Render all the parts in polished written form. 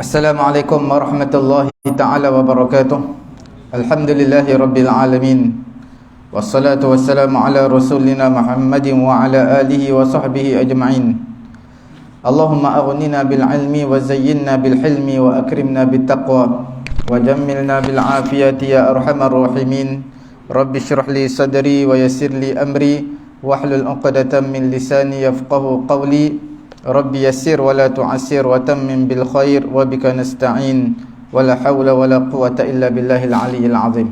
Assalamualaikum warahmatullahi ta'ala wabarakatuh. Alhamdulillahi rabbil alamin. Wassalatu wassalamu ala rasulina Muhammadin wa ala alihi wa sahbihi ajma'in. Allahumma aghnina bil ilmi wa zayyinna bil hilmi wa akrimna bit taqwa wa jammilna bil afiyati ya arhamar rahimin. Rabbi shrah li sadri wa yassir li amri wahlul 'uqdatam min lisani yafqahu qawli. Rabbi yassir wa la tu'assir wa tammim bil khair wa bika nasta'in wa la hawla wa la quwwata illa billahil aliyyil azim.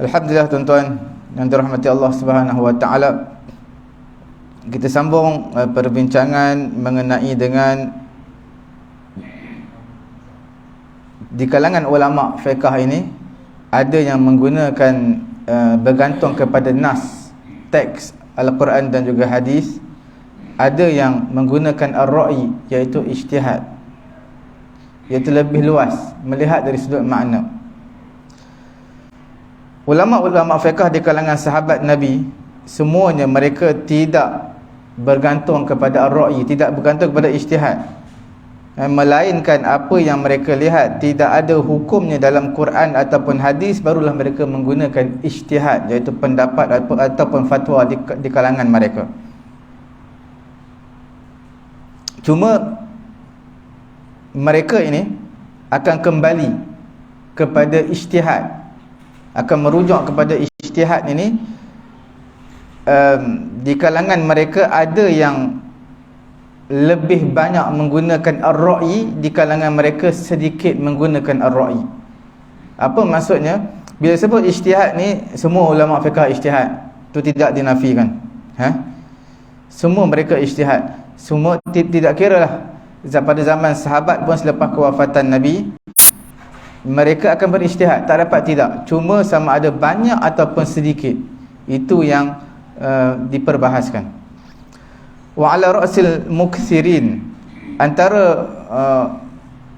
Alhamdulillah tuan-tuan yang dirahmati Allah Subhanahu wa taala. Kita sambung perbincangan mengenai dengan di kalangan ulama fiqh ini ada yang menggunakan bergantung kepada nas, teks Al-Quran dan juga hadis. Ada yang menggunakan ar-ra'i, iaitu ijtihad, iaitu lebih luas melihat dari sudut makna. Ulama-ulama fiqh di kalangan sahabat Nabi, semuanya mereka tidak bergantung kepada ar-ra'i, tidak bergantung kepada ijtihad, melainkan apa yang mereka lihat tidak ada hukumnya dalam Quran ataupun hadis, barulah mereka menggunakan ijtihad, iaitu pendapat ataupun fatwa di kalangan mereka. Cuma mereka ini akan kembali kepada ijtihad, akan merujuk kepada ijtihad ini. Di kalangan mereka ada yang lebih banyak menggunakan ar-ra'i, di kalangan mereka sedikit menggunakan ar-ra'i. Apa maksudnya? Bila sebut ijtihad ni, semua ulama fiqh ijtihad, tu tidak dinafikan. Semua mereka ijtihad. Semua tidak kira lah pada zaman sahabat pun, selepas kewafatan Nabi, mereka akan berijtihad, tak dapat tidak. Cuma sama ada banyak ataupun sedikit, itu yang diperbahaskan. Wa ala ra'sil muksirin, antara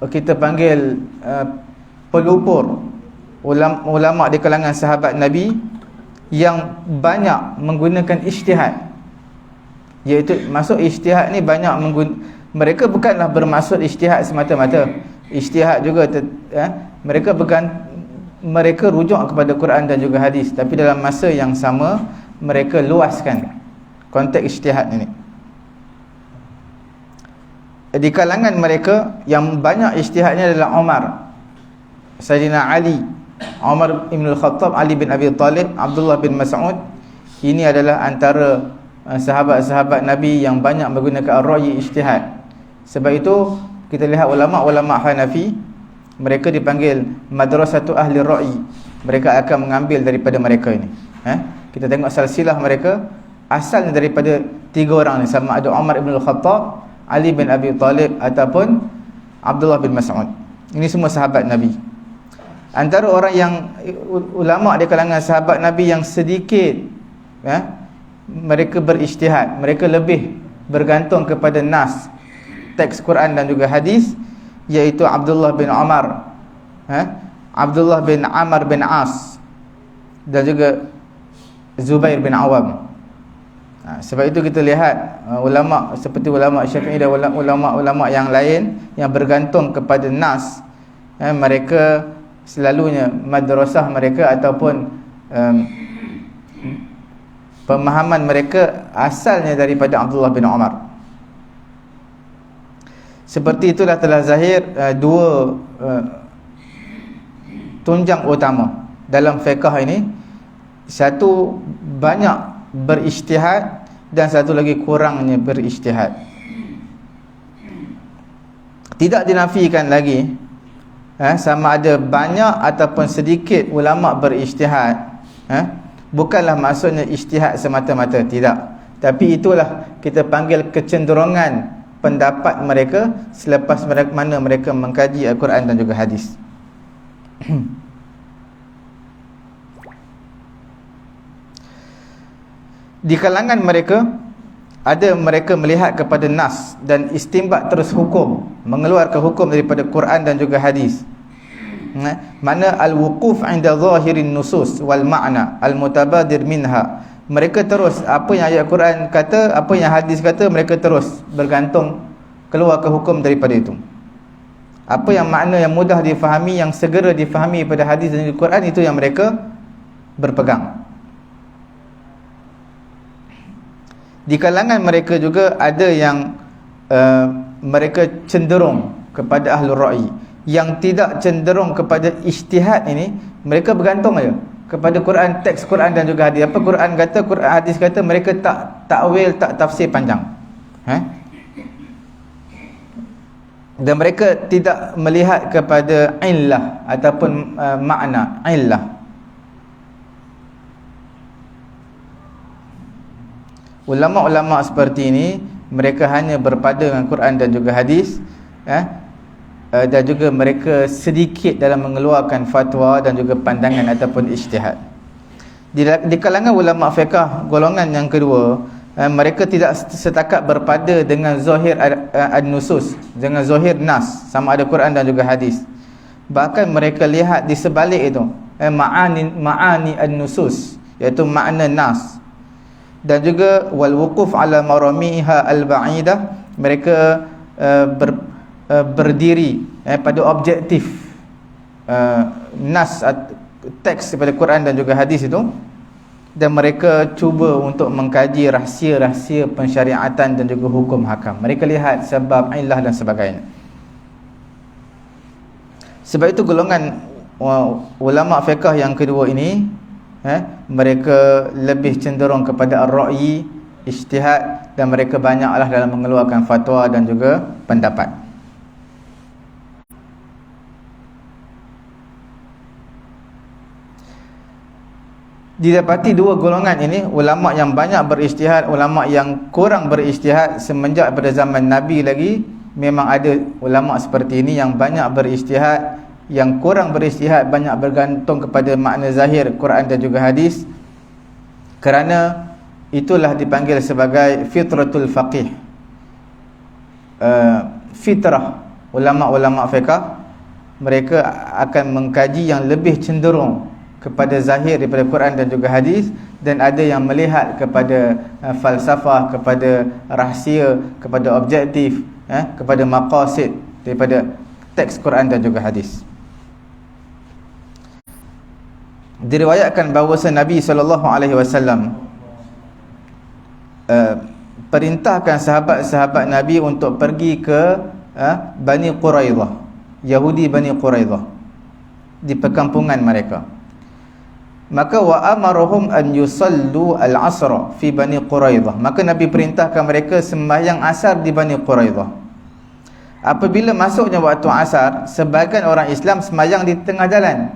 kita panggil pelupur ulama di kalangan sahabat Nabi yang banyak menggunakan ijtihad, iaitu masuk ijtihad ni banyak mereka bukanlah bermaksud ijtihad semata-mata. Ijtihad juga mereka rujuk kepada Quran dan juga hadis, tapi dalam masa yang sama mereka luaskan konteks ijtihad ini. Di kalangan mereka yang banyak ijtihadnya adalah Umar, Sayyidina Ali, Umar ibn al-Khattab, Ali bin Abi Talib, Abdullah bin Mas'ud. Ini adalah antara sahabat-sahabat Nabi yang banyak menggunakan ar-ra'i, ijtihad. Sebab itu kita lihat ulama-ulama Hanafi, mereka dipanggil madrasatu ahli ra'i. Mereka akan mengambil daripada mereka ini. Kita tengok silsilah mereka, asalnya daripada tiga orang ni, sama ada Umar ibn al-Khattab, Ali bin Abi Talib ataupun Abdullah bin Mas'ud. Ini semua sahabat Nabi. Antara orang yang ulama di kalangan sahabat Nabi yang sedikit mereka berijtihad, mereka lebih bergantung kepada nas, teks Quran dan juga hadis, iaitu Abdullah bin Umar, Abdullah bin Amr bin As dan juga Zubair bin Awam. Sebab itu kita lihat ulama seperti ulama Syafi'i dan ulama-ulama yang lain yang bergantung kepada nas, mereka selalunya madrasah mereka ataupun pemahaman mereka asalnya daripada Abdullah bin Umar. Seperti itulah telah zahir dua tunjang utama dalam fiqh ini. Satu banyak berijtihad dan satu lagi kurangnya berijtihad. Tidak dinafikan lagi sama ada banyak ataupun sedikit ulama berijtihad. Bukanlah maksudnya ijtihad semata-mata, tidak. Tapi itulah kita panggil kecenderungan pendapat mereka selepas mana mereka mengkaji Al-Quran dan juga hadis. Di kalangan mereka ada mereka melihat kepada nas dan istinbat terus hukum, mengeluarkan hukum daripada Quran dan juga hadis. Mana al-wuquf 'inda zahirin nusus wal ma'na al-mutabadir minha. Mereka terus apa yang ayat Quran kata, apa yang hadis kata, mereka terus bergantung keluar ke hukum daripada itu. Apa yang makna yang mudah difahami, yang segera difahami pada hadis dan Al-Quran, itu yang mereka berpegang. Di kalangan mereka juga ada yang mereka cenderung kepada ahlul ra'i. Yang tidak cenderung kepada ijtihad ini, mereka bergantung aja kepada Quran, teks Quran dan juga hadis. Apa Quran kata, Quran hadis kata, mereka tak takwil, tak tafsir panjang. Dan mereka tidak melihat kepada illah ataupun makna illah. Ulama-ulama seperti ini, mereka hanya berpada dengan Quran dan juga hadis, dan juga mereka sedikit dalam mengeluarkan fatwa dan juga pandangan ataupun ijtihad. Di kalangan ulama fiqh, golongan yang kedua, mereka tidak setakat berpada dengan zahir an-nusus, dengan zahir nas, sama ada Quran dan juga hadis. Bahkan mereka lihat di sebalik itu, ma'ani an-nusus, iaitu makna nas. Dan juga wal wuquf ala maramiha al-ba'idah, mereka berdiri pada objektif nas, teks daripada Quran dan juga hadis itu, dan mereka cuba untuk mengkaji rahsia-rahsia pensyariatan dan juga hukum hakam. Mereka lihat sebab, illah dan sebagainya. Sebab itu golongan ulama fiqh yang kedua ini, mereka lebih cenderung kepada ar-ra'yi, ijtihad, dan mereka banyaklah dalam mengeluarkan fatwa dan juga pendapat. Didapati dua golongan ini, ulama yang banyak berijtihad, ulama yang kurang berijtihad. Semenjak pada zaman Nabi lagi memang ada ulama seperti ini yang banyak berijtihad, yang kurang berijtihad banyak bergantung kepada makna zahir Quran dan juga hadis. Kerana itulah dipanggil sebagai fitratul faqih, fitrah ulama-ulama fiqh. Mereka akan mengkaji yang lebih cenderung kepada zahir daripada Quran dan juga hadis, dan ada yang melihat kepada falsafah, kepada rahsia, kepada objektif, kepada maqasid daripada teks Quran dan juga hadis. Diriwayatkan bahawa Nabi SAW perintahkan sahabat-sahabat Nabi untuk pergi ke Bani Quraidah, Yahudi Bani Quraidah, di perkampungan mereka. Maka wa amaruhum an yusallu al-asra fi Bani Quraidah. Maka Nabi perintahkan mereka sembahyang asar di Bani Quraidah. Apabila masuknya waktu asar, sebahagian orang Islam sembahyang di tengah jalan,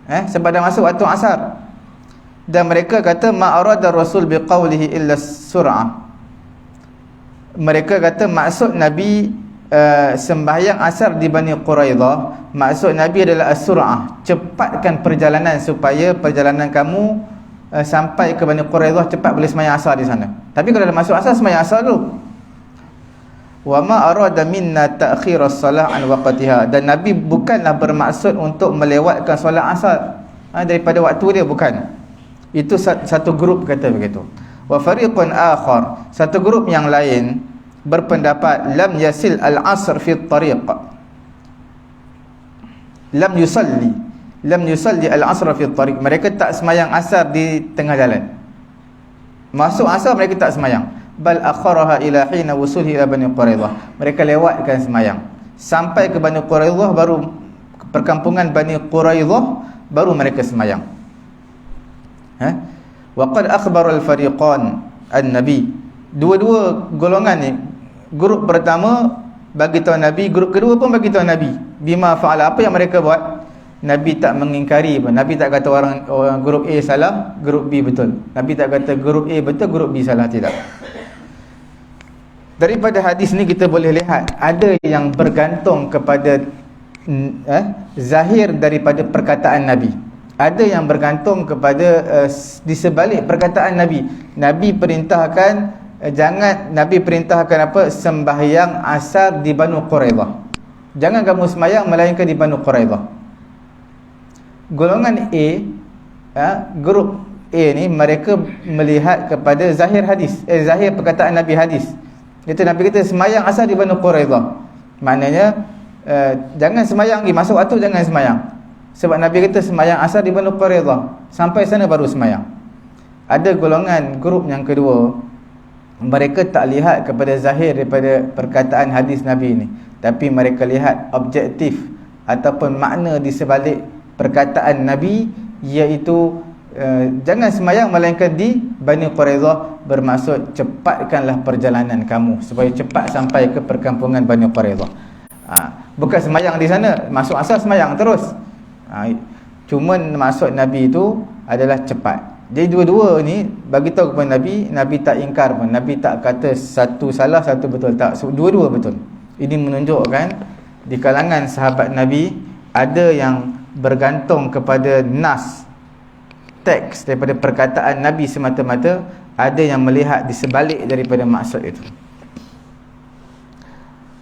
sebab dah masuk waktu asar. Dan mereka kata ma arada Rasul biqaulihi illa sur'ah. Mereka kata maksud Nabi sembahyang asar di Bani Quraidah, maksud Nabi adalah as-sur'ah, cepatkan perjalanan supaya perjalanan kamu sampai ke Bani Quraidah cepat boleh sembahyang asar di sana. Tapi kalau dah masuk asar, sembahyang asar dulu. Wa ma arada minna ta'khir as-salah an waqtiha. Dan Nabi bukanlah bermaksud untuk melewatkan solat asar daripada waktu dia, bukan. Itu satu grup kata begitu. Wa fariqun akhar, satu grup yang lain berpendapat lam yasil al-asr fi at-tariq, lam yusalli al-asr fi at-tariq. Mereka tak semayang asar di tengah jalan. Masuk asar mereka tak semayang, bal akharaha ila hina wusulhi ila Bani Quraidah. Mereka lewatkan semayang sampai ke Bani Quraidah, baru perkampungan Bani Quraidah, baru mereka semayang. Wa qad akhbara al-fariqan an-nabi. Dua-dua golongan ni, grup pertama bagi tahu Nabi, grup kedua pun bagi tahu Nabi bima fa'ala, apa yang mereka buat. Nabi tak mengingkari pun. Nabi tak kata orang grup A salah, grup B betul. Nabi tak kata grup A betul, grup B salah, tidak. Daripada hadis ni kita boleh lihat ada yang bergantung kepada zahir daripada perkataan Nabi, ada yang bergantung kepada di sebalik perkataan Nabi. Nabi perintahkan Nabi perintahkan apa? Sembahyang asar di Banu Quraidah. Jangan kamu sembahyang melainkan di Banu Quraidah. Golongan A, grup A ni, mereka melihat kepada zahir hadis, zahir perkataan Nabi hadis. Itu Nabi kata sembahyang asar di Banu Quraidah. Maknanya jangan semayang lagi, masuk waktu jangan semayang. Sebab Nabi kata semayang asar di Banu Quraidah, sampai sana baru semayang. Ada golongan grup yang kedua, mereka tak lihat kepada zahir daripada perkataan hadis Nabi ini, tapi mereka lihat objektif ataupun makna di sebalik perkataan Nabi, iaitu jangan semayang melainkan di Bani Quraidah, bermaksud cepatkanlah perjalanan kamu supaya cepat sampai ke perkampungan Bani Quraidah. Bukan semayang di sana, masuk asar semayang terus. Cuma maksud Nabi itu adalah cepat. Jadi dua-dua ni bagi tahu kepada Nabi, Nabi tak ingkar pun, Nabi tak kata satu salah satu betul, tak, dua-dua betul. Ini menunjukkan di kalangan sahabat Nabi ada yang bergantung kepada nas, teks daripada perkataan Nabi semata-mata, ada yang melihat di sebalik daripada maksud itu.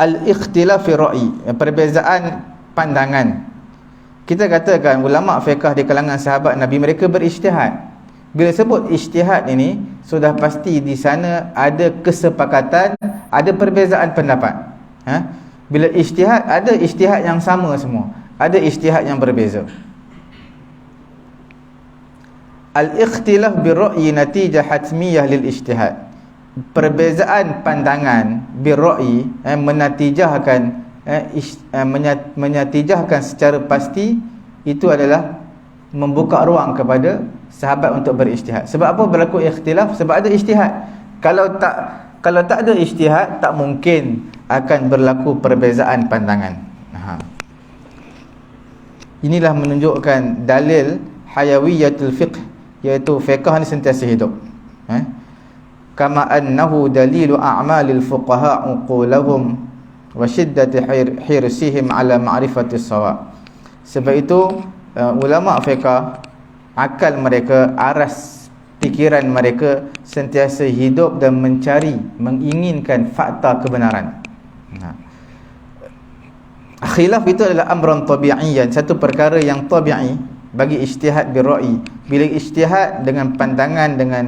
Al-ikhtilaf fi ra'i, perbezaan pandangan. Kita katakan ulama fiqh di kalangan sahabat Nabi, mereka berijtihad. Bila sebut ijtihad ini, sudah pasti di sana ada kesepakatan, ada perbezaan pendapat. Bila ijtihad, ada ijtihad yang sama semua, ada ijtihad yang berbeza. Al-ikhtilaf bi-ra'yi natijah hatmiyah lil ijtihad. Perbezaan pandangan bi-ra'yi menatijahkan secara pasti, itu adalah membuka ruang kepada sahabat untuk berijtihad. Sebab apa berlaku ikhtilaf? Sebab ada ijtihad. Kalau tak ada ijtihad, tak mungkin akan berlaku perbezaan pandangan. Inilah menunjukkan dalil hayawiyatul fiqh, iaitu fiqh ni sentiasa hidup. Kama annahu dalilu a'malil fuqaha uqulahum wa syiddati hirsihim ala ma'rifati shawab. Sebab itu ulama fiqh, akal mereka, aras fikiran mereka sentiasa hidup dan mencari, menginginkan fakta kebenaran. Khilaf itu adalah amran tabi'iyan, satu perkara yang tabi'i bagi ijtihad bi-ra'i. Bila ijtihad dengan pandangan, dengan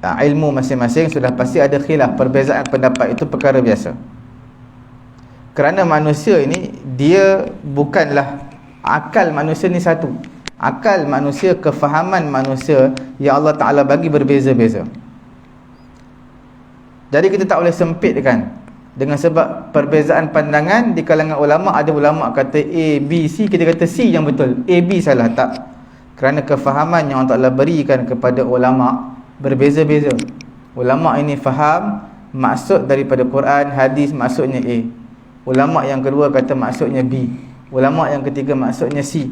ilmu masing-masing, sudah pasti ada khilaf, perbezaan pendapat, itu perkara biasa. Kerana manusia ini, dia bukanlah, akal manusia ni satu. Akal manusia, kefahaman manusia yang Allah Ta'ala bagi berbeza-beza. Jadi kita tak boleh sempitkan dengan sebab perbezaan pandangan di kalangan ulama. Ada ulama kata A, B, C, kita kata C yang betul, A, B salah. Tak. Kerana kefahaman yang Allah Ta'ala berikan kepada ulama berbeza-beza. Ulama ini faham maksud daripada Quran, hadis, maksudnya A. Ulama yang kedua kata maksudnya B. Ulama yang ketiga maksudnya C.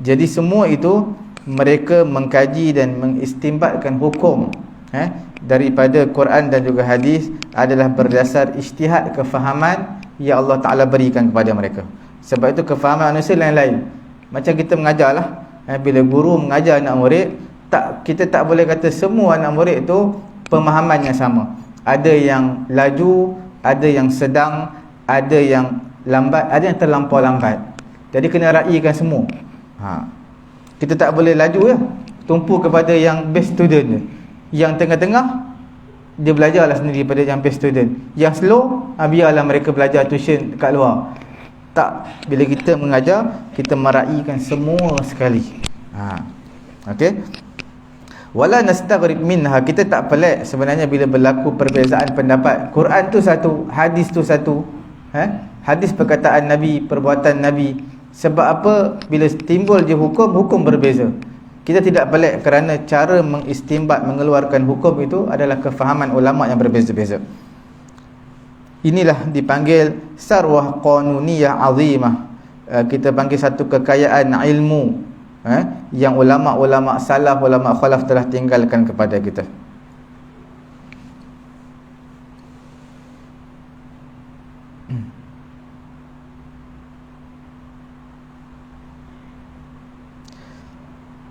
Jadi semua itu mereka mengkaji dan mengistimbatkan hukum daripada Quran dan juga hadis adalah berdasar ijtihad, kefahaman yang Allah Ta'ala berikan kepada mereka. Sebab itu kefahaman manusia lain-lain. Macam kita mengajarlah, bila guru mengajar anak murid, kita tak boleh kata semua anak murid itu pemahamannya sama. Ada yang laju, ada yang sedang, ada yang lambat, ada yang terlampau lambat. Jadi kena raikan semua. Kita tak boleh laju tumpu kepada yang best student. Yang tengah-tengah, dia belajarlah sendiri pada yang best student. Yang slow, biarlah mereka belajar tuition kat luar. Tak, bila kita mengajar, kita meraikan semua sekali. Okey. Wala nastaghrib minha, kita tak pelik sebenarnya bila berlaku perbezaan pendapat. Quran tu satu, hadis tu satu. Hadis perkataan Nabi, perbuatan Nabi. Sebab apa? Bila timbul je hukum berbeza. Kita tidak pelik kerana cara mengistimbat, mengeluarkan hukum itu adalah kefahaman ulama yang berbeza-beza. Inilah dipanggil sarwah qanuniyah azimah. Kita panggil satu kekayaan ilmu yang ulama-ulama salaf, ulama khalaf telah tinggalkan kepada kita.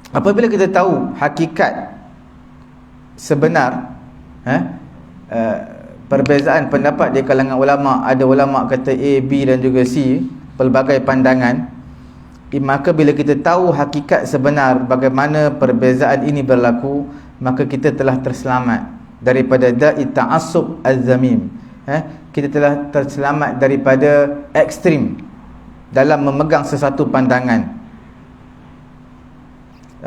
Apabila kita tahu hakikat sebenar perbezaan pendapat di kalangan ulama, ada ulama kata A, B dan juga C, pelbagai pandangan, maka bila kita tahu hakikat sebenar bagaimana perbezaan ini berlaku, maka kita telah terselamat daripada da'i ta'assub az-zamim. kita telah terselamat daripada ekstrim dalam memegang sesuatu pandangan.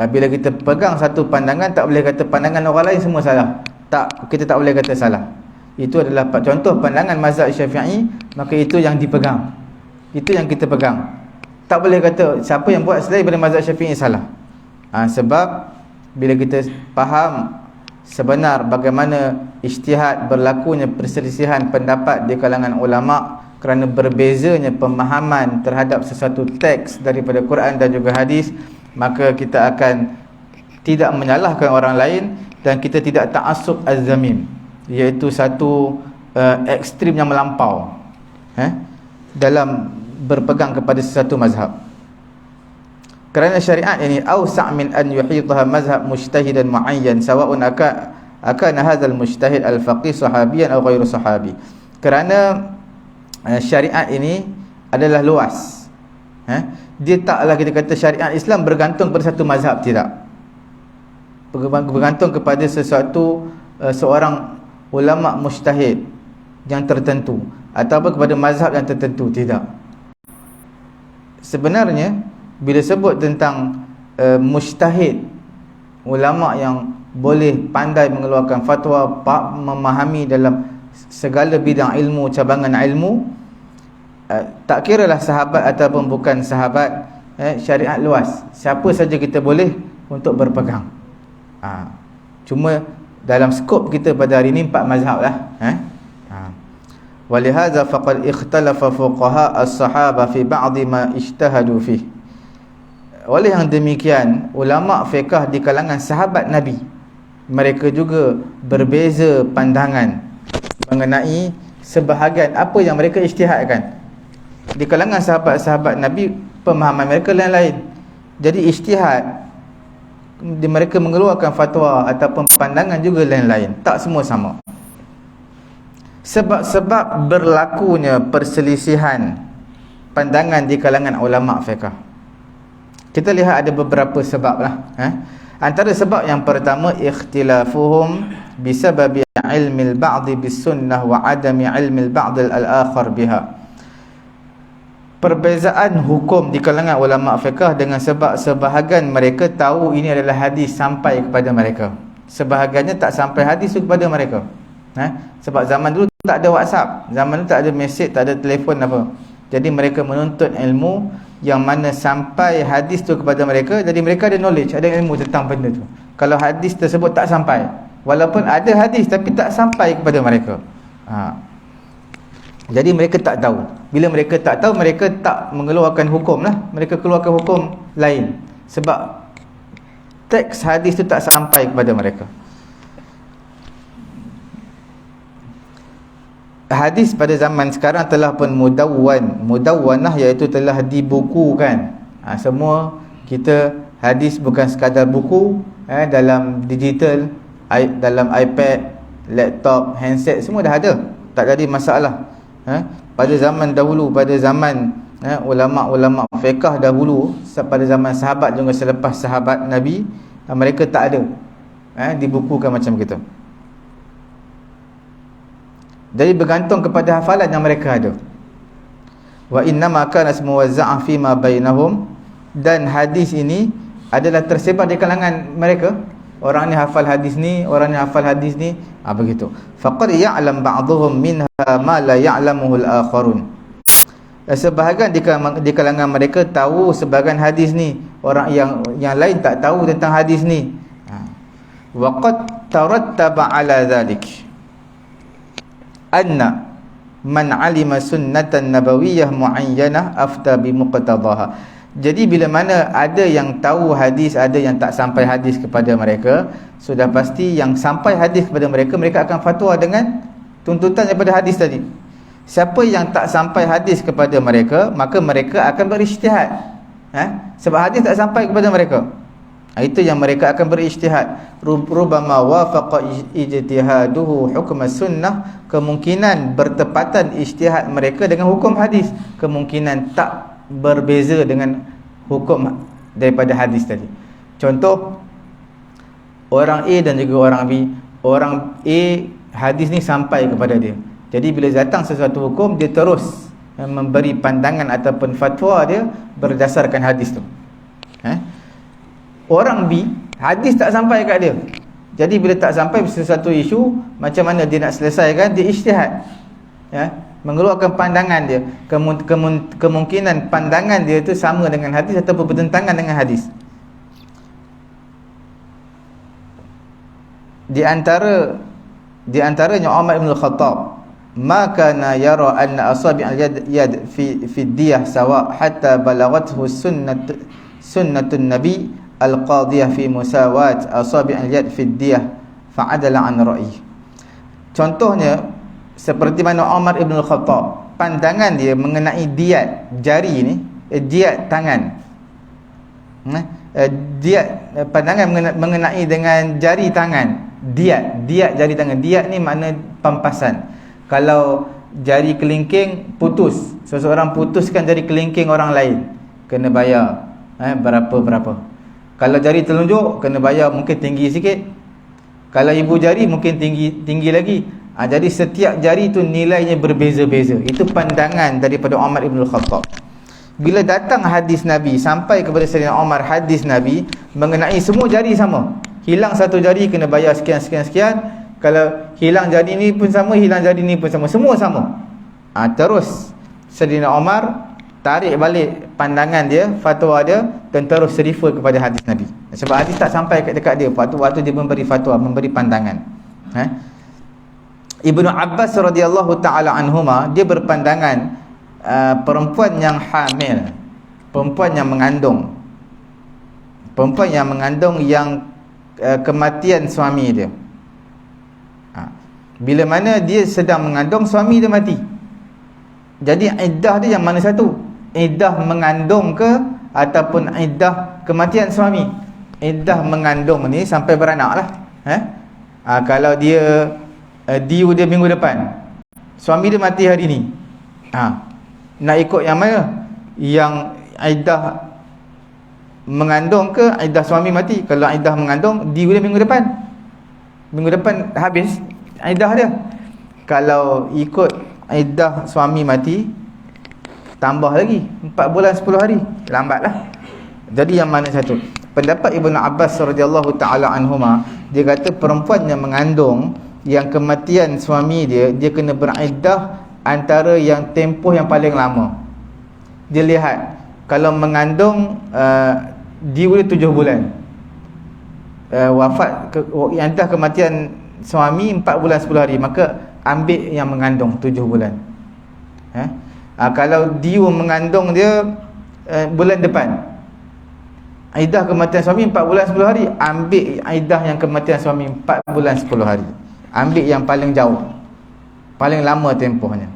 Bila kita pegang satu pandangan, tak boleh kata pandangan orang lain semua salah. Tak, kita tak boleh kata salah. Itu adalah contoh pandangan mazhab Syafi'i, maka itu yang dipegang. Itu yang kita pegang. Tak boleh kata siapa yang buat selain daripada mazhab Syafi'i salah. Sebab bila kita faham sebenar bagaimana ijtihad, berlakunya perselisihan pendapat di kalangan ulama kerana berbezanya pemahaman terhadap sesuatu teks daripada Quran dan juga hadis, maka kita akan tidak menyalahkan orang lain dan kita tidak ta'assub az-zamim, iaitu satu ekstrim yang melampau dalam berpegang kepada sesuatu mazhab. Kerana syariat ini awsa' min an yuhitaha mazhab mujtahidan muayyan sawa'un akana hadzal mujtahid al-faqih sahabiyan atau ghairu sahabi. Kerana syariat ini adalah luas. Dia taklah kita kata syariat Islam bergantung pada satu mazhab, tidak. Bergantung kepada sesuatu seorang ulama mujtahid yang tertentu ataupun kepada mazhab yang tertentu, tidak. Sebenarnya bila sebut tentang mujtahid, ulama yang boleh pandai mengeluarkan fatwa, memahami dalam segala bidang ilmu, cabangan ilmu, tak kiralah sahabat ataupun bukan sahabat, syariat luas. Siapa saja kita boleh untuk berpegang. Cuma dalam skop kita pada hari ini 4 mazhab lah. Walihadza faqad ikhtalafa fuqaha as-sahaba fi ba'd ma ijtahadu fih. Oleh yang demikian, ulama fiqh di kalangan sahabat Nabi, mereka juga berbeza pandangan mengenai sebahagian apa yang mereka ijtihadkan. Di kalangan sahabat-sahabat Nabi, pemahaman mereka lain-lain. Jadi ijtihad, mereka mengeluarkan fatwa ataupun pandangan juga lain-lain, tak semua sama. Sebab berlakunya perselisihan pandangan di kalangan ulama fiqh, kita lihat ada beberapa sebab lah. Antara sebab yang pertama, ikhtilafuhum bisababi ilmi al-ba'd bis-sunnah wa adami ilmi al-ba'd al-akhar biha. Perbezaan hukum di kalangan ulama fiqh dengan sebab sebahagian mereka tahu ini adalah hadis sampai kepada mereka, sebahagiannya tak sampai hadis itu kepada mereka. Sebab zaman dulu tak ada WhatsApp, zaman dulu tak ada mesej, tak ada telefon apa. Jadi mereka menuntut ilmu yang mana sampai hadis tu kepada mereka. Jadi mereka ada knowledge, ada ilmu tentang benda tu. Kalau hadis tersebut tak sampai, walaupun ada hadis tapi tak sampai kepada mereka, jadi mereka tak tahu. Bila mereka tak tahu, mereka tak mengeluarkan hukum lah, mereka keluarkan hukum lain, sebab teks hadis tu tak sampai kepada mereka. Hadis pada zaman sekarang telah pun mudawwanah, iaitu telah dibukukan. Semua kita hadis bukan sekadar buku, dalam digital, dalam iPad, laptop, handset, semua dah ada, tak jadi masalah. Pada zaman dahulu, pada zaman ulama-ulama fiqh dahulu, pada zaman sahabat juga selepas sahabat Nabi, mereka tak ada dibukukan macam kita. Jadi bergantung kepada hafalan yang mereka ada. Wa innama kana muwazza'a fi ma bainahum, dan hadis ini adalah tersebar di kalangan mereka. Orang ni hafal hadis ni, orang ni hafal hadis ni, begitu. Faqad ya'lam ba'dhum minha ma la ya'lamuhu al-akharun. Sebahagian di kalangan mereka tahu sebahagian hadis ni, orang yang lain tak tahu tentang hadis ni. Wa qad tarattaba 'ala dhalik anna man 'alima sunnatan nabawiyyah muayyanah afta bi muqtadaha. Jadi bila mana ada yang tahu hadis, ada yang tak sampai hadis kepada mereka, sudah pasti yang sampai hadis kepada mereka, mereka akan fatwa dengan tuntutan daripada hadis tadi. Siapa yang tak sampai hadis kepada mereka, maka mereka akan berijtihad, sebab hadis tak sampai kepada mereka. Itu yang mereka akan berijtihad. Rubama wafaqa ijtihaduhu hukm sunnah, kemungkinan bertepatan ijtihad mereka dengan hukum hadis, kemungkinan tak berbeza dengan hukum daripada hadis tadi. Contoh, orang A dan juga orang B. Orang A, hadis ni sampai kepada dia, Jadi bila datang sesuatu hukum, dia terus memberi pandangan ataupun fatwa dia berdasarkan hadis tu. Orang B, hadis tak sampai kat dia. Jadi bila tak sampai sesuatu isu, macam mana dia nak selesaikan? Dia ijtihad, mengeluarkan pandangan dia. Kemungkinan pandangan dia tu sama dengan hadis ataupun bertentangan dengan hadis. Di antaranya Umar bin Khattab, ma kana yara anna asabi' al-yad fi diyah sawa hatta balaghathu sunnatun nabi al-qadiyah fi musawat asabi' al-yad fi diyah fa'adala an ra'yi. Contohnya seperti mana Umar bin Khattab, pandangan dia mengenai diat jari ni, diat tangan, diat pandangan mengenai dengan jari tangan, diat jari tangan. Diat ni makna pampasan. Kalau jari kelingking putus, seseorang putuskan jari kelingking orang lain, kena bayar berapa. Kalau jari telunjuk kena bayar mungkin tinggi sikit. Kalau ibu jari mungkin tinggi lagi. Jadi setiap jari tu nilainya berbeza-beza. Itu pandangan daripada Umar ibn Khattab. Bila datang hadis Nabi sampai kepada Sayyidina Umar, hadis Nabi mengenai semua jari sama. Hilang satu jari kena bayar sekian. Kalau hilang jari ni pun sama, hilang jari ni pun sama, semua sama. Terus Sayyidina Umar tarik balik pandangan dia, fatwa dia, dan terus refer kepada hadis Nabi. Sebab hadis tak sampai dekat dia. Waktu dia memberi fatwa, memberi pandangan. Ibnu Abbas radhiyallahu taala anhuma, dia berpandangan perempuan yang hamil, perempuan yang mengandung yang kematian suami dia. Bila mana dia sedang mengandung, suami dia mati, jadi iddah dia yang mana satu? Iddah mengandung ke ataupun iddah kematian suami? Iddah mengandung ni sampai beranak lah. Kalau dia diu dia minggu depan, suami dia mati hari ni, nak ikut yang mana? Yang iddah mengandung ke iddah suami mati? Kalau iddah mengandung, diu dia minggu depan habis iddah dia. Kalau ikut iddah suami mati, tambah lagi 4 bulan 10 hari, lambatlah. Jadi yang mana satu? Pendapat Ibnu Abbas radhiyallahu taala anhuma, dia kata perempuan yang mengandung yang kematian suami dia kena beriddah antara yang tempoh yang paling lama. Dia lihat, kalau mengandung dia boleh 7 bulan, iddah kematian suami 4 bulan 10 hari, maka ambil yang mengandung 7 bulan. Kalau dia mengandung dia bulan depan, iddah kematian suami 4 bulan 10 hari, ambil iddah yang kematian suami 4 bulan 10 hari. Ambil yang paling jauh, paling lama tempohnya.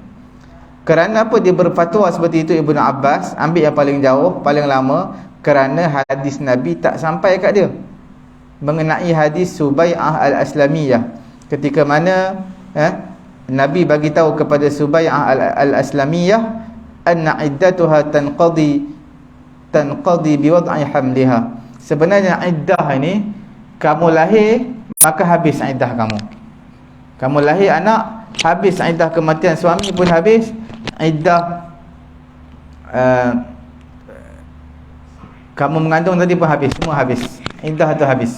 Kerana apa dia berfatwa seperti itu Ibnu Abbas? Ambil yang paling jauh, paling lama, kerana hadis Nabi tak sampai kat dia mengenai hadis Subai'ah al-Aslamiyah, ketika mana Nabi bagi tahu kepada Subai'ah al-Aslamiyah anna iddatuha tanqadi biwad'i hamliha. Sebenarnya iddah ini, kamu lahir maka habis iddah kamu lahir anak, habis iddah kematian suami pun habis, iddah kamu mengandung tadi pun habis, semua habis, iddah tu habis.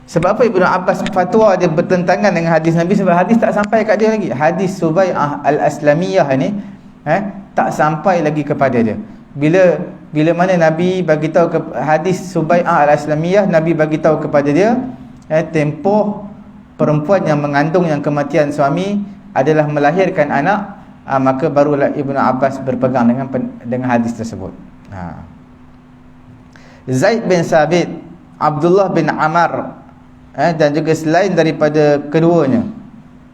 Sebab apa Ibnu Abbas fatwa dia bertentangan dengan hadis Nabi? Sebab hadis tak sampai kat dia lagi. Hadis Subai'ah al-Aslamiyah ni tak sampai lagi kepada dia. Bila mana Nabi bagi tahu hadis Subai'ah al-Aslamiyah, Nabi bagi tahu kepada dia tempoh perempuan yang mengandung yang kematian suami adalah melahirkan anak, maka barulah Ibnu Abbas berpegang dengan hadis tersebut. Zaid bin Sabit, Abdullah bin Amr, dan juga selain daripada keduanya,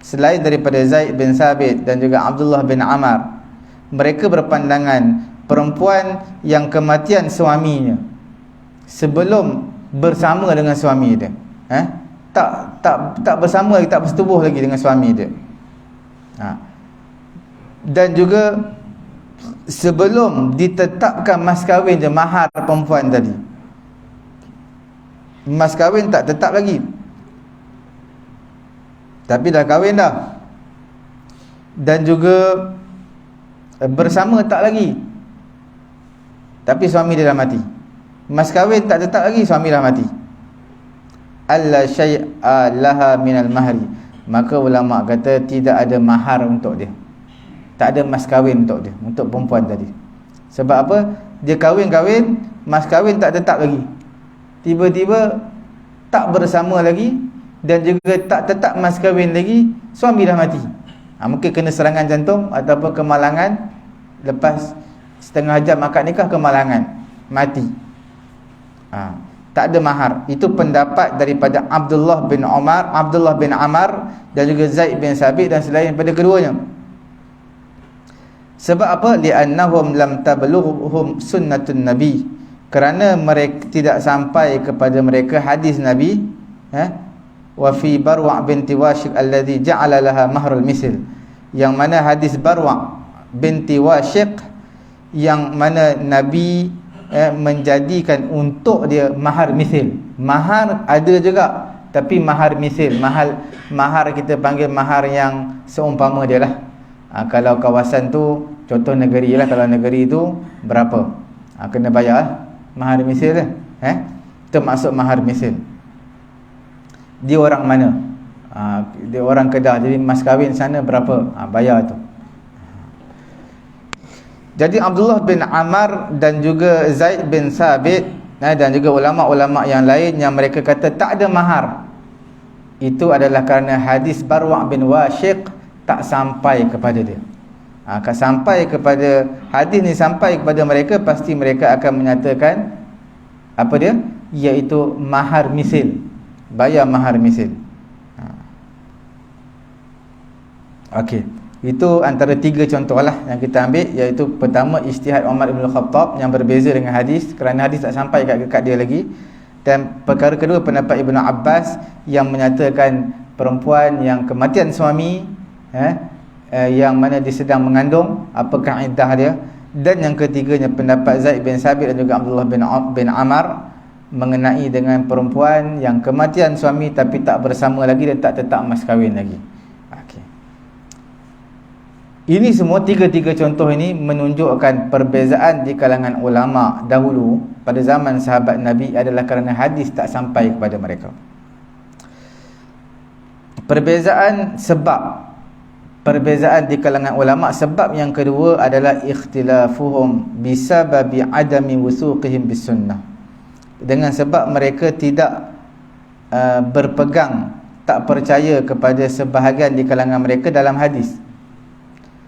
selain daripada Zaid bin Sabit dan juga Abdullah bin Amr, mereka berpandangan perempuan yang kematian suaminya sebelum bersama dengan suami dia, tak bersama lagi, tak bersetubuh lagi dengan suami dia, dan juga sebelum ditetapkan mas kahwin je, mahar perempuan tadi, mas kahwin tak tetap lagi, tapi dah kahwin dah, dan juga bersama tak lagi, tapi suami dia dah mati. Mas kahwin tak tetap lagi, suami dah mati. Alla syai'a laha minal mahri, maka ulama kata tidak ada mahar untuk dia, tak ada mas kahwin untuk dia, untuk perempuan tadi. Sebab apa? Dia kahwin-kahwin, mas kahwin tak tetap lagi, tiba-tiba tak bersama lagi, dan juga tak tetap mas kahwin lagi, suami dah mati. Mungkin kena serangan jantung ataupun kemalangan, lepas setengah jam akad nikah kemalangan, mati. Tak ada mahar. Itu pendapat daripada Abdullah bin Umar, Abdullah bin Amar, dan juga Zaid bin Sabit dan selain daripada keduanya. Sebab apa? Li'annahum lam tablughuhum sunnatun nabi, kerana mereka tidak sampai kepada mereka hadis Nabi. Wa fi Barwa' binti Washiq alladhi ja'ala laha mahrul misl, yang mana hadis Barwa' binti Washiq yang mana Nabi menjadikan untuk dia mahar misil. Mahar ada juga, tapi mahar misil, mahar kita panggil mahar yang seumpama dia lah. Kalau kawasan tu, contoh negeri lah, kalau negeri tu berapa, kena bayar lah mahar misil lah. Itu maksud mahar misil. Dia orang mana? Dia orang Kedah, jadi mas kahwin sana berapa, bayar tu. Jadi Abdullah bin Amar dan juga Zaid bin Sabit dan juga ulama-ulama yang lain yang mereka kata tak ada mahar, itu adalah kerana hadis Barwa' bin Washiq tak sampai kepada dia. Kalau sampai kepada hadis ni, sampai kepada mereka, pasti mereka akan menyatakan apa dia? Iaitu mahar misil, bayar mahar misil. Okey, itu antara 3 contoh lah yang kita ambil, iaitu pertama ijtihad Umar Ibn Khattab yang berbeza dengan hadis, kerana hadis tak sampai kat dia lagi. Dan perkara kedua pendapat Ibn Abbas yang menyatakan perempuan yang kematian suami, yang mana dia sedang mengandung, apakah iddah dia. Dan yang ketiganya pendapat Zaid bin Sabit dan juga Abdullah bin Amar mengenai dengan perempuan yang kematian suami tapi tak bersama lagi dan tak tetap mas kahwin lagi. Ini semua 3 contoh ini menunjukkan perbezaan di kalangan ulama dahulu pada zaman sahabat Nabi adalah kerana hadis tak sampai kepada mereka. Perbezaan di kalangan ulama, sebab yang kedua adalah ikhtilafuhum bisababi adami wusuqihim bis sunnah, dengan sebab mereka tidak berpegang, tak percaya kepada sebahagian di kalangan mereka dalam hadis.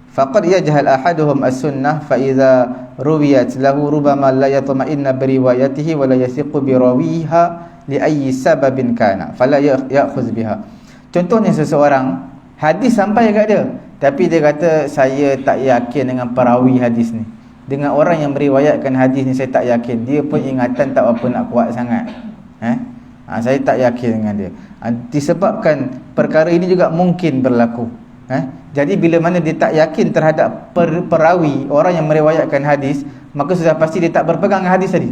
Faqad yajhal ahaduhum as-sunnah fa idza ruwiyat lahu rubama la yatma'inna bi riwayatihi wa la yasiqu bi rawiha li ayyi sababin kana fala ya'khudh biha. Contohnya seseorang hadis sampai kat dia, tapi dia kata saya tak yakin dengan perawi hadis ni, dengan orang yang meriwayatkan hadis ni saya tak yakin, dia pun ingatan tak apa nak kuat sangat. Saya tak yakin dengan dia. Disebabkan perkara ini juga mungkin berlaku. Jadi bila mana dia tak yakin terhadap perawi, orang yang meriwayatkan hadis, maka sudah pasti dia tak berpegang dengan hadis tadi.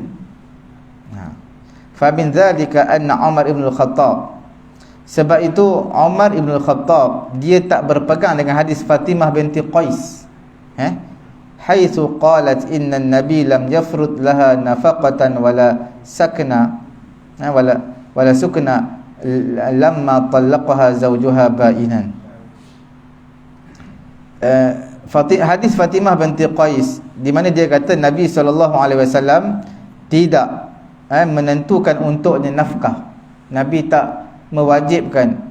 Fa min dzalika anna Umar ibn al-Khattab, sebab itu Umar ibn al-Khattab dia tak berpegang dengan hadis Fatimah binti Qais, haitsu qalat inna an-nabi lam yafrud laha nafaqatan wala sakna wala sukna lamma talaqaha zawjuha ba'inan. Hadis Fatimah binti Qais di mana dia kata Nabi SAW tidak menentukan untuknya nafkah. Nabi tak mewajibkan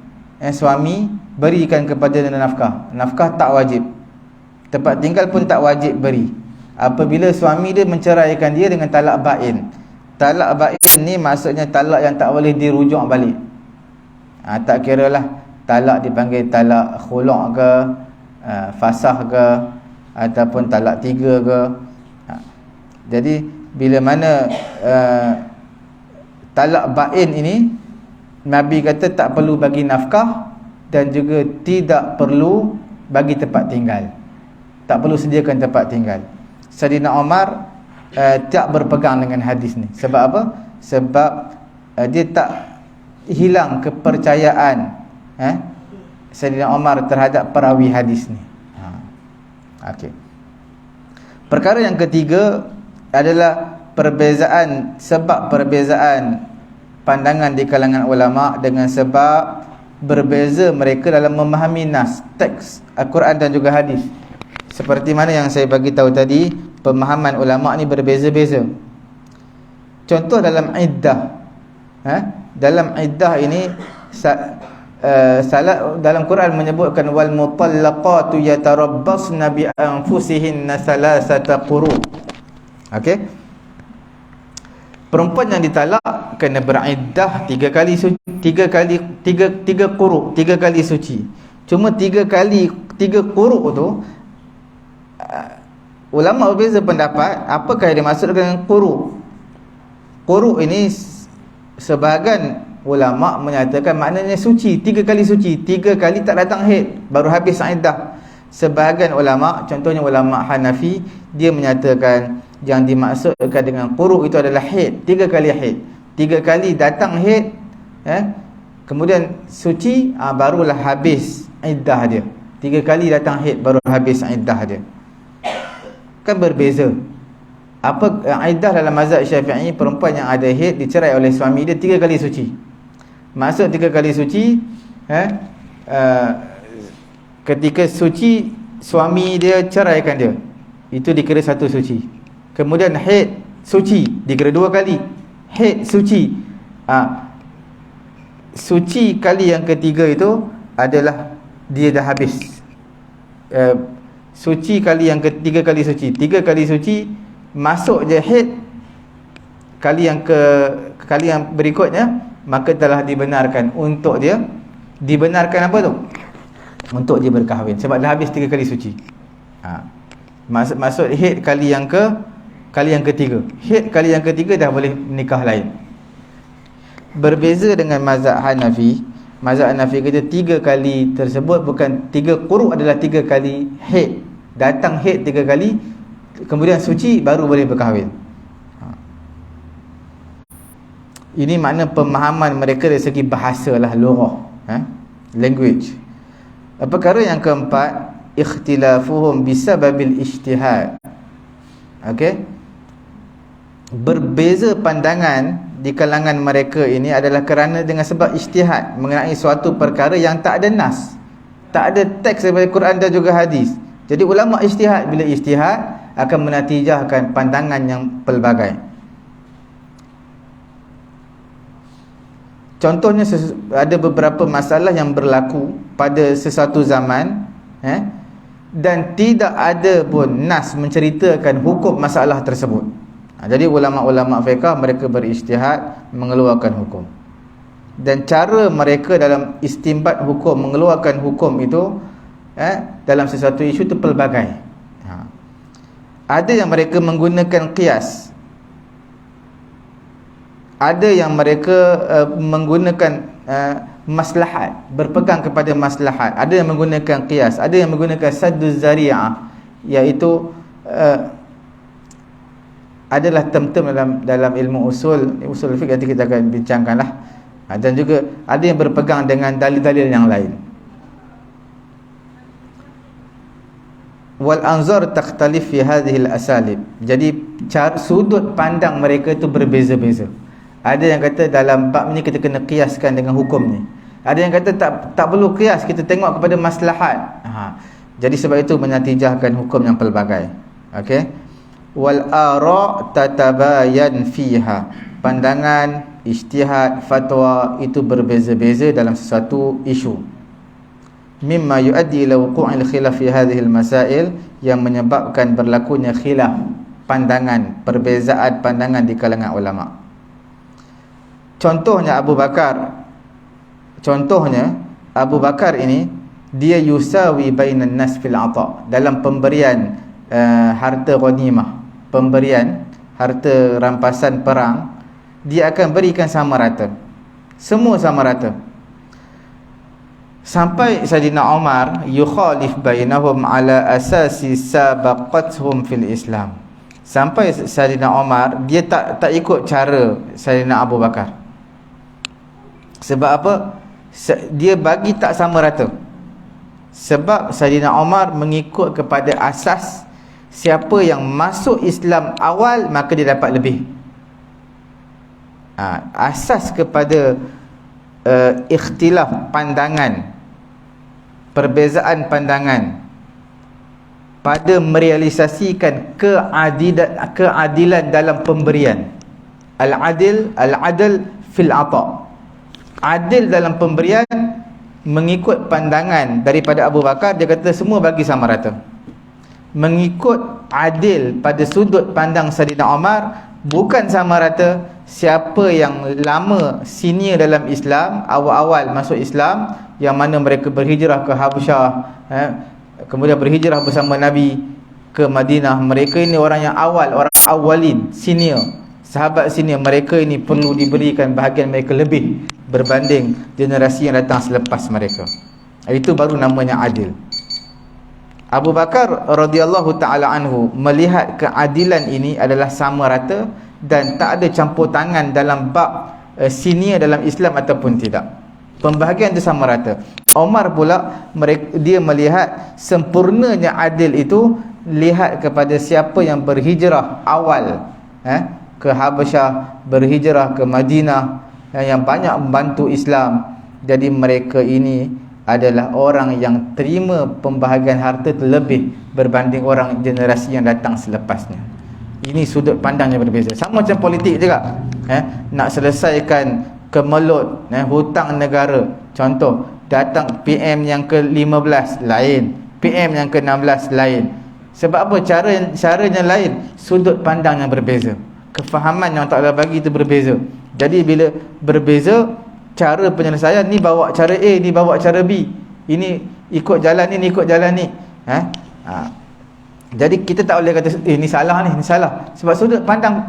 suami berikan kepada dia nafkah. Nafkah tak wajib, tempat tinggal pun tak wajib beri. Apabila suami dia menceraikan dia dengan talak bain. Talak bain ni maksudnya talak yang tak boleh dirujuk balik. Tak kira lah talak dipanggil talak khulu' ke, fasah ke, ataupun talak 3 ke. Jadi bila mana talak bain ini, Nabi kata tak perlu bagi nafkah dan juga tidak perlu bagi tempat tinggal, tak perlu sediakan tempat tinggal. Sayyidina Umar tak berpegang dengan hadis ni. Sebab apa? Sebab dia tak hilang kepercayaan Sayyidina Umar terhadap perawi hadis ni. Okey. Perkara yang ketiga adalah sebab perbezaan pandangan di kalangan ulama dengan sebab berbeza mereka dalam memahami nas, teks Al-Quran dan juga hadis. Seperti mana yang saya bagi tahu tadi, pemahaman ulama ni berbeza-beza. Contoh dalam iddah, dalam iddah ini dalam Quran menyebutkan wal mutallaqatu yatarabbasna bi anfusihinna thalathata quru. Okey. Perempuan yang ditalak kena beriddah 3 kali suci, 3 kali suci. Cuma 3 quru tu ulama berbeza pendapat apakah yang dimaksud dengan quru. Quru ini sebahagian ulama menyatakan maknanya suci, 3 kali suci, 3 kali tak datang haid baru habis iddah. Sebahagian ulama, contohnya ulama Hanafi, dia menyatakan yang dimaksudkan dengan quru itu adalah haid, 3 kali haid, 3 kali datang haid, kemudian suci, barulah habis iddah dia. 3 kali datang haid baru habis iddah dia. Kan berbeza. Apa iddah dalam mazhab Syafi'i, perempuan yang ada haid dicerai oleh suami dia 3 kali suci. Maksud 3 kali suci, ketika suci suami dia ceraikan dia, itu dikira satu suci. Kemudian haid suci dikira 2 kali. Haid suci, suci kali yang ketiga itu adalah dia dah habis. Suci kali yang ketiga kali suci, 3 kali suci, masuk je haid kali yang berikutnya, maka telah dibenarkan untuk dia, dibenarkan apa tu? Untuk dia berkahwin, sebab dah habis 3 kali suci. Maksud haid kali yang ketiga. Haid kali yang ketiga dah boleh nikah lain. Berbeza dengan mazhab Hanafi. Mazhab Hanafi kata 3 kali tersebut bukan 3 quru, adalah 3 kali haid. Datang haid 3 kali, kemudian suci baru boleh berkahwin. Ini makna pemahaman mereka dari segi bahasa lah, lughah, language. Perkara yang keempat, ikhtilafuhum bisababil ijtihad. Okey, berbeza pandangan di kalangan mereka ini adalah kerana dengan sebab ijtihad mengenai suatu perkara yang tak ada nas, tak ada teks daripada Quran dan juga hadis. Jadi ulama ijtihad, bila ijtihad akan menatijahkan pandangan yang pelbagai. Contohnya, ada beberapa masalah yang berlaku pada sesuatu zaman, dan tidak ada pun nas menceritakan hukum masalah tersebut. Jadi ulama-ulama fiqh mereka berijtihad mengeluarkan hukum. Dan cara mereka dalam istinbat hukum, mengeluarkan hukum itu, dalam sesuatu isu itu pelbagai. Ada yang mereka menggunakan qiyas, ada yang mereka menggunakan maslahat, berpegang kepada maslahat. Ada yang menggunakan qiyas, ada yang menggunakan sadduz zari'ah, iaitu adalah term-term dalam ilmu usul fiqh, nanti kita akan bincangkanlah. Dan juga ada yang berpegang dengan dalil-dalil yang lain. Wal anzar takhtalif fi hadhihi al-asalib. Jadi sudut pandang mereka itu berbeza-beza. Ada yang kata dalam bab ni kita kena kiaskan dengan hukum ni. Ada yang kata tak perlu kias, kita tengok kepada maslahat. Jadi sebab itu menatijahkan hukum yang pelbagai. Okey. Wal ara' tatabayan fiha. Pandangan, ijtihad, fatwa itu berbeza-beza dalam sesuatu isu. Mimma yuaddi ila wuqu'il khilaf fi hadhihi al-masail, yang menyebabkan berlakunya khilaf pandangan, perbezaan pandangan di kalangan ulama. Contohnya Abu Bakar ini, dia yusawi bainan nas fil ata, dalam pemberian harta ghanimah, pemberian harta rampasan perang, dia akan berikan sama rata, semua sama rata. Sampai Sayyidina Umar yukhalif bainahum ala asasi sabaqathum fil Islam. Sampai Sayyidina Umar dia tak ikut cara Sayyidina Abu Bakar. Sebab apa? Dia bagi tak sama rata. Sebab Saidina Umar mengikut kepada asas siapa yang masuk Islam awal maka dia dapat lebih. Asas kepada ikhtilaf pandangan, perbezaan pandangan pada merealisasikan keadilan dalam pemberian. Al-adl fil ata. Adil dalam pemberian mengikut pandangan daripada Abu Bakar, dia kata semua bagi sama rata. Mengikut adil pada sudut pandang Saidina Umar, bukan sama rata siapa yang lama senior dalam Islam, awal-awal masuk Islam, yang mana mereka berhijrah ke Habasyah, kemudian berhijrah bersama Nabi ke Madinah. Mereka ini orang yang awal, orang awalin, senior, sahabat senior. Mereka ini perlu diberikan bahagian mereka lebih berbanding generasi yang datang selepas mereka. Itu baru namanya adil. Abu Bakar radhiyallahu ta'ala anhu melihat keadilan ini adalah sama rata dan tak ada campur tangan dalam bab senior dalam Islam ataupun tidak. Pembahagian itu sama rata. Umar pula dia melihat sempurnanya adil itu lihat kepada siapa yang berhijrah awal ke Habasyah, berhijrah ke Madinah, yang banyak membantu Islam. Jadi mereka ini adalah orang yang terima pembahagian harta terlebih berbanding orang generasi yang datang selepasnya. Ini sudut pandang yang berbeza. Sama macam politik juga. Nak selesaikan kemelut hutang negara. Contoh, datang PM yang ke-15 lain, PM yang ke-16 lain. Sebab apa? Caranya lain, sudut pandang yang berbeza. Kefahaman yang Allah bagi itu berbeza. Jadi bila berbeza cara penyelesaian, ni bawa cara A, ni bawa cara B, ini ikut jalan ni ikut jalan ni. Jadi kita tak boleh kata ni salah ni salah, sebab sudut pandang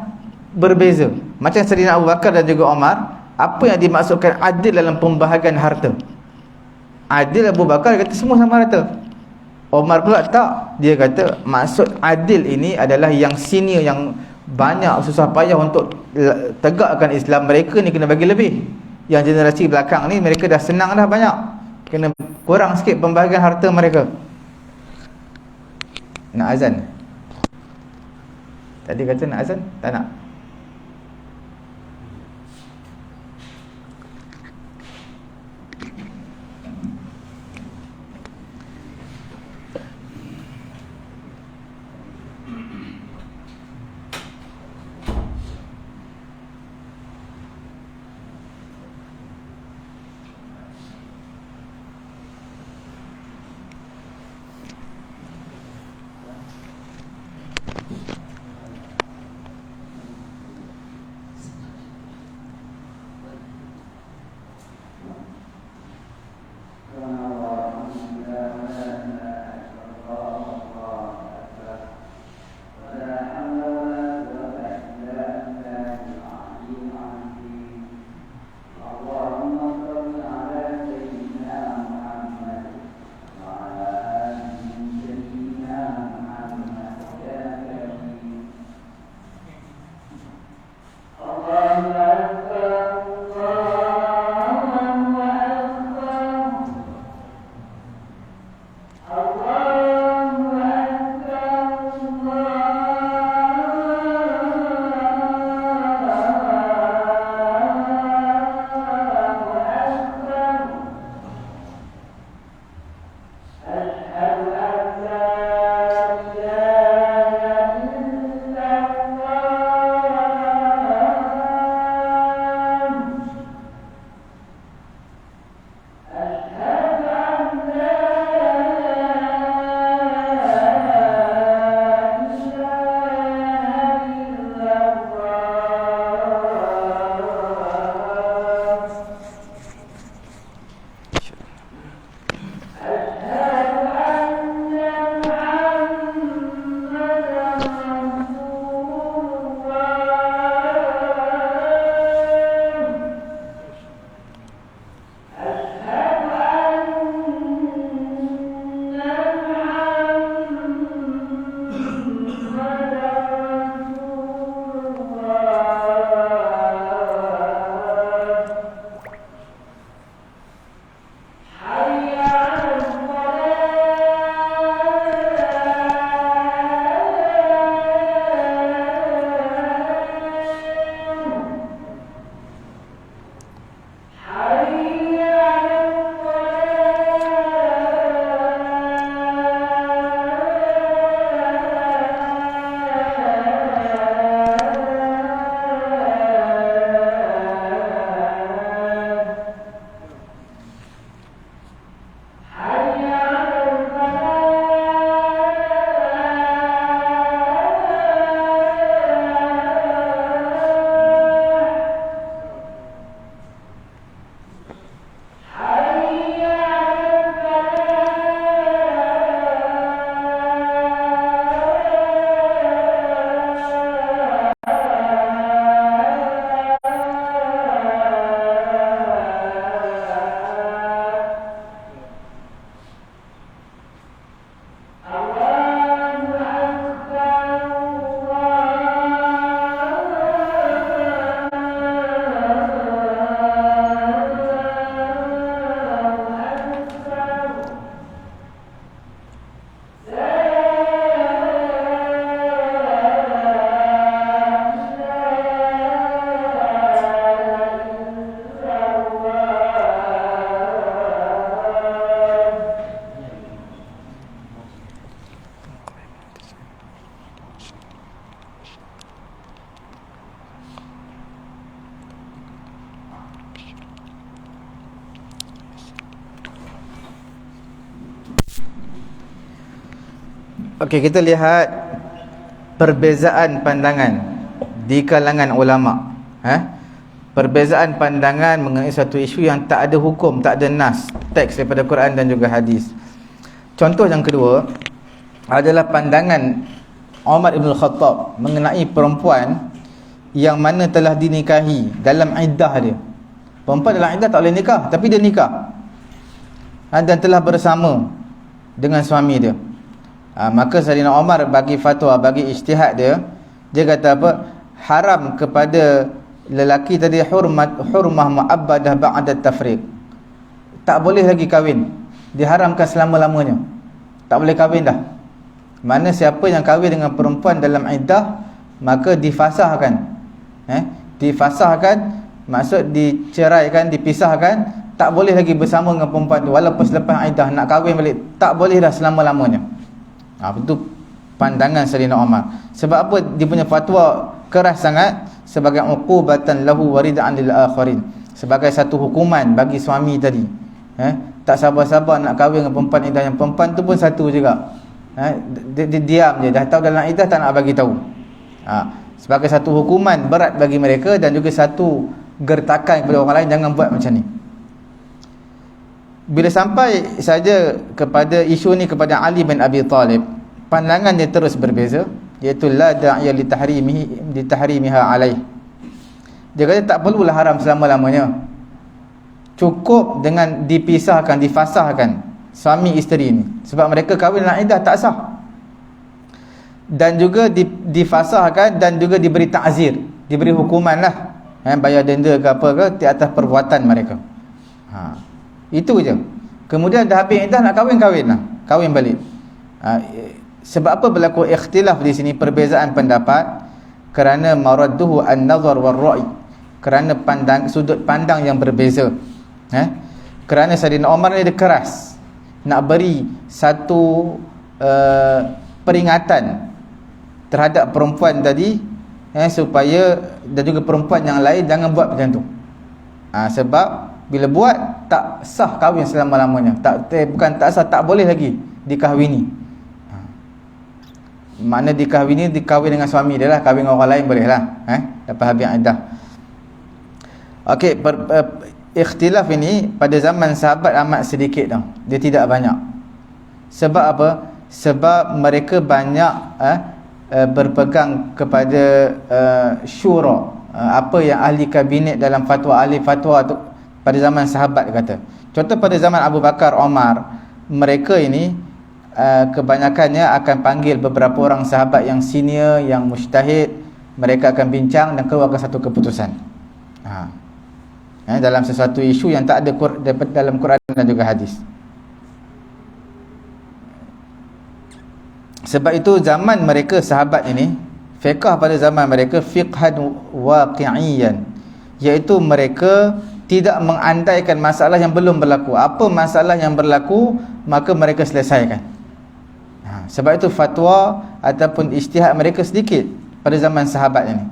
berbeza. Macam Saidina Abu Bakar dan juga Umar, apa yang dimaksudkan adil dalam pembahagian harta? Adil, Abu Bakar kata semua sama rata. Umar pula tak, dia kata maksud adil ini adalah yang senior, yang banyak susah payah untuk tegakkan Islam, mereka ni kena bagi lebih. Yang generasi belakang ni mereka dah senang dah banyak, kena kurang sikit pembahagian harta mereka. Nak azan? Tadi kata nak azan, tak nak. Okey, kita lihat perbezaan pandangan di kalangan ulama. Perbezaan pandangan mengenai satu isu yang tak ada hukum, tak ada nas, teks daripada Quran dan juga hadis. Contoh yang kedua adalah pandangan Umar Ibn Khattab mengenai perempuan yang mana telah dinikahi dalam iddah dia. Perempuan dalam iddah tak boleh nikah, tapi dia nikah dan telah bersama dengan suami dia. Maka Sayyidina Umar bagi fatwa, bagi ijtihad dia, dia kata apa? Haram kepada lelaki tadi hurmah mu'abbadah ba'da tafriq. Tak boleh lagi kahwin, diharamkan selama-lamanya. Tak boleh kahwin dah. Mana siapa yang kahwin dengan perempuan dalam iddah, maka difasahkan. Difasahkan maksud diceraikan, dipisahkan, tak boleh lagi bersama dengan perempuan tu walaupun selepas iddah nak kahwin balik, tak boleh dah selama-lamanya. Itu pandangan Sayyidina Umar. Sebab apa? Dia punya fatwa keras sangat, sebagai uqubatan lahu warida'an lil akharin, sebagai satu hukuman bagi suami tadi. Tak sabar-sabar nak kahwin dengan perempuan iddah, yang perempuan tu pun satu juga. Dia diam je, dah tahu dalam iddah tak nak bagi tahu. Sebagai satu hukuman berat bagi mereka dan juga satu gertakan kepada orang lain, jangan buat macam ni. Bila sampai saja kepada isu ni kepada Ali bin Abi Talib, pandangan dia terus berbeza, iaitu la da'iya li tahrimiha alaih. Dia kata tak perlulah haram selama-lamanya, cukup dengan dipisahkan, difasahkan suami isteri ni, sebab mereka kahwin dalam iddah tak sah, dan juga difasahkan dan juga diberi ta'zir, diberi hukuman lah, bayar denda ke apa ke di atas perbuatan mereka. Itu je. Kemudian dah habis iddah nak kahwin lah, kahwin balik. Sebab apa berlaku ikhtilaf di sini, perbezaan pendapat? Kerana maradduhu an-nazar war-ra'i, kerana sudut pandang yang berbeza. Kerana Sayyidina Umar ni dia keras nak beri satu peringatan terhadap perempuan tadi, supaya dan juga perempuan yang lain jangan buat macam tu. Sebab bila buat tak sah kahwin selama-lamanya. Bukan tak sah, tak boleh lagi dikahwini. Makna dikahwini, dikahwin dengan suami dia lah, kahwin dengan orang lain boleh lah, lepas habis iddah. Okey, ikhtilaf ini pada zaman sahabat amat sedikit tau. Dia tidak banyak. Sebab apa? Sebab mereka banyak berpegang kepada syura, apa yang ahli kabinet dalam fatwa, ahli fatwa tu pada zaman sahabat kata. Contoh pada zaman Abu Bakar, Omar, mereka ini kebanyakannya akan panggil beberapa orang sahabat yang senior, yang mujtahid. Mereka akan bincang dan keluarkan satu keputusan dalam sesuatu isu yang tak ada dalam Quran dan juga hadis. Sebab itu zaman mereka sahabat ini, fiqh pada zaman mereka fiqhan waqi'iyan, iaitu mereka tidak mengandaikan masalah yang belum berlaku. Apa masalah yang berlaku, maka mereka selesaikan. Sebab itu fatwa ataupun ijtihad mereka sedikit pada zaman sahabat ini.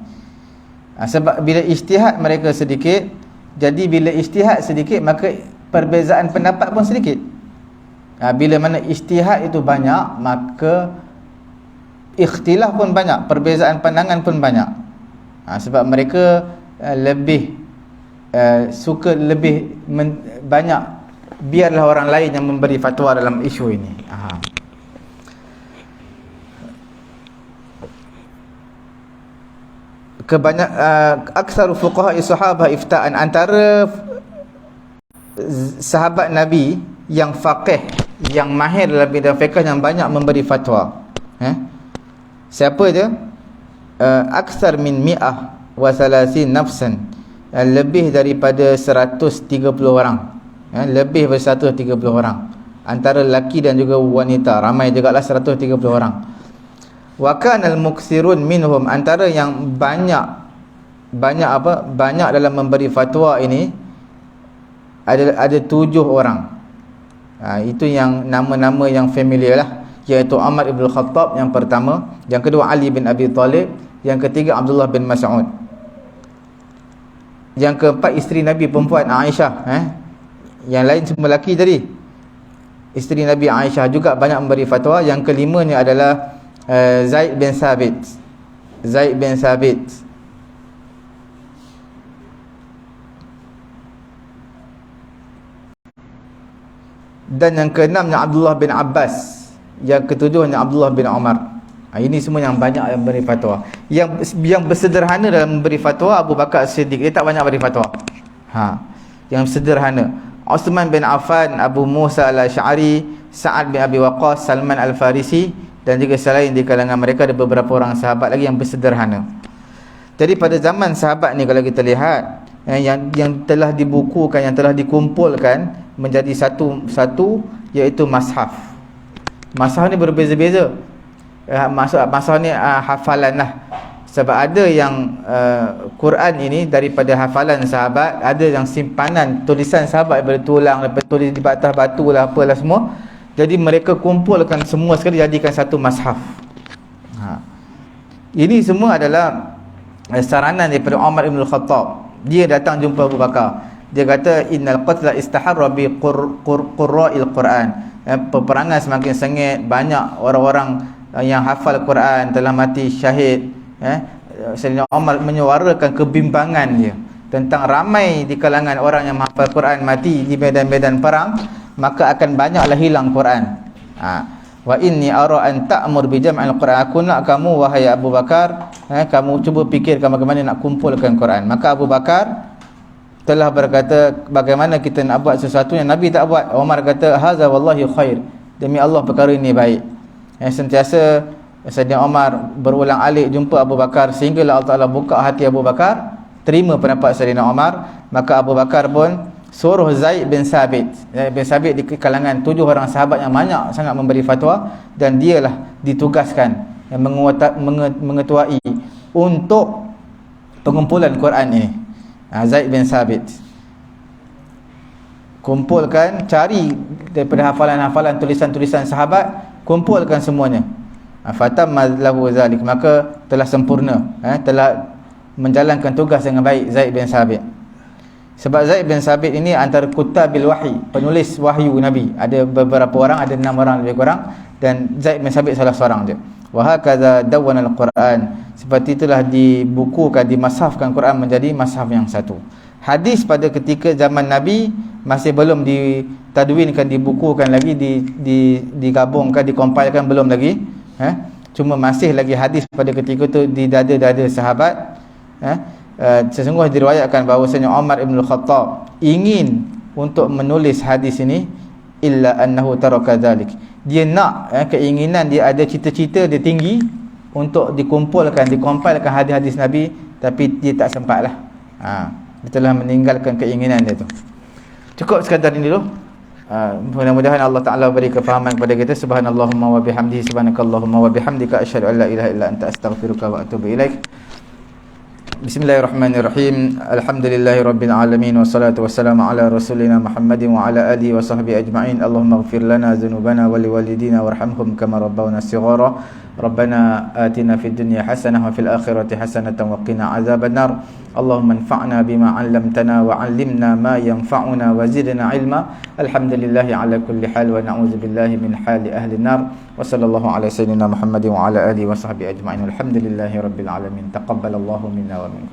Sebab bila ijtihad mereka sedikit, jadi bila ijtihad sedikit, maka perbezaan pendapat pun sedikit. Bila mana ijtihad itu banyak, maka ikhtilaf pun banyak, perbezaan pandangan pun banyak. Sebab mereka lebih suka lebih banyak, biarlah orang lain yang memberi fatwa dalam isu ini. Aktsaru fuqaha sahabah ifta'an, antara sahabat Nabi yang faqih, yang mahir dalam bidang fiqh, yang banyak memberi fatwa. Siapa dia? Aktsar min mi'ah wa salasin nafsan, lebih daripada 130 orang, lebih daripada 130 orang, antara lelaki dan juga wanita, ramai jugalah 130 orang. Wa kana al-muksirun minhum, antara yang banyak dalam memberi fatwa ini ada 7 orang. Itu yang nama-nama yang familiar lah, iaitu Umar Ibn Khattab yang pertama, yang kedua Ali bin Abi Talib, yang ketiga Abdullah bin Mas'ud, yang keempat isteri Nabi perempuan Aisyah, yang lain semua lelaki tadi. isteri Nabi Aisyah juga banyak memberi fatwa. Yang kelimanya adalah Zaid bin Sabit. Zaid bin Sabit. Dan yang keenamnya Abdullah bin Abbas. Yang ketujuhnya Abdullah bin Umar. Ini semua yang banyak yang beri fatwa. Yang bersederhana dalam memberi fatwa Abu Bakar Siddiq. Dia tak banyak beri fatwa. Yang sederhana. Uthman bin Affan, Abu Musa al-Asy'ari, Sa'ad bin Abi Waqqas, Salman al-Farisi, dan juga selain di kalangan mereka ada beberapa orang sahabat lagi yang bersederhana. Jadi pada zaman sahabat ni kalau kita lihat yang telah dibukukan, yang telah dikumpulkan menjadi satu iaitu mashaf. Mashaf ni berbeza-beza. Mashaf ni hafalan lah. Sebab ada yang Quran ini daripada hafalan sahabat, ada yang simpanan tulisan sahabat daripada tulang, daripada tulis di atas batu lah, apalah semua. Jadi mereka kumpulkan semua sekali jadikan satu mashaf. Ini semua adalah saranan daripada Umar ibn Khattab. Dia datang jumpa Abu Bakar. Dia kata innal qatla istaharra bi qurra'il Quran. Peperangan semakin sengit, banyak orang-orang yang hafal Quran telah mati syahid. Sayyidina Umar menyuarakan kebimbangan dia tentang ramai di kalangan orang yang menghafal Quran mati di medan-medan perang, maka akan banyaklah hilang Quran. Wa inni ara an ta'mur bi jam'il Quran. Aku nak kamu wahai Abu Bakar, kamu cuba fikirkan bagaimana nak kumpulkan Quran. Maka Abu Bakar telah berkata, bagaimana kita nak buat sesuatu yang Nabi tak buat. Umar kata, haza wallahi khair. Demi Allah perkara ini baik. Sentiasa Sayyidina Umar berulang alik jumpa Abu Bakar sehinggalah Allah Ta'ala buka hati Abu Bakar terima pendapat Sayyidina Umar. Maka Abu Bakar pun suruh Zaid bin Sabit. Zaid bin Sabit di kalangan 7 orang sahabat yang banyak sangat memberi fatwa, dan dialah ditugaskan yang mengetuai untuk pengumpulan Quran ini. Zaid bin Sabit kumpulkan, cari daripada hafalan-hafalan tulisan-tulisan sahabat, kumpulkan semuanya. Fatamma lahu zalik, maka telah sempurna, telah menjalankan tugas dengan baik Zaid bin Sabit. Sebab Zaid bin Sabit ini antara kutabil wahyi, penulis wahyu Nabi. Ada beberapa orang, ada 6 orang lebih kurang, dan Zaid bin Sabit salah seorang je. Wa hakadha dawwana al-Quran. Seperti itulah dibukukan, dimashafkan Quran menjadi mashaf yang satu. Hadis pada ketika zaman Nabi masih belum ditadwinkan, dibukukan lagi, digabungkan, dikompilkan, belum lagi. Cuma masih lagi hadis pada ketika itu di dada-dada sahabat. Sesungguhnya diriwayatkan bahawasanya Umar ibn Khattab ingin untuk menulis hadis ini, illa annahu taraka dhalik. Dia nak, keinginan dia, ada cita-cita dia tinggi untuk dikumpulkan, dikompilkan hadis-hadis Nabi, tapi dia tak sempat lah. Dia telah meninggalkan keinginan dia tu. Cukup sekadar ini dulu. Mudah-mudahan Allah Ta'ala beri kefahaman kepada kita. Subhanallahumma wa bihamdihi, subhanakallahumma wa bihamdika, asyhadu an la ilaha illa anta, astaghfiruka wa atubu ilaik. Bismillahirrahmanirrahim. Alhamdulillahirabbil alamin, wassalatu wassalamu ala rasulina Muhammadin wa ala alihi wa sahbihi ajma'in. Allahumma ighfir lana dhunubana wa liwalidina warhamhum kama rabbawna shighara. Rabbana atina fid dunya hasanah wa fil akhirati hasanatan wa qina azabannar. Allahumma anfa'na bima 'allamtana wa 'allimna ma yanfa'una wa zidna 'ilma. Alhamdulillahi ala kulli hal wa na'udzu billahi min hali ahli an-nar. Wa sallallahu ala sayyidina Muhammadin wa ala alihi wa sahbihi ajma'in. Alhamdulillahi rabbil alamin. Taqabbalallahu minna wa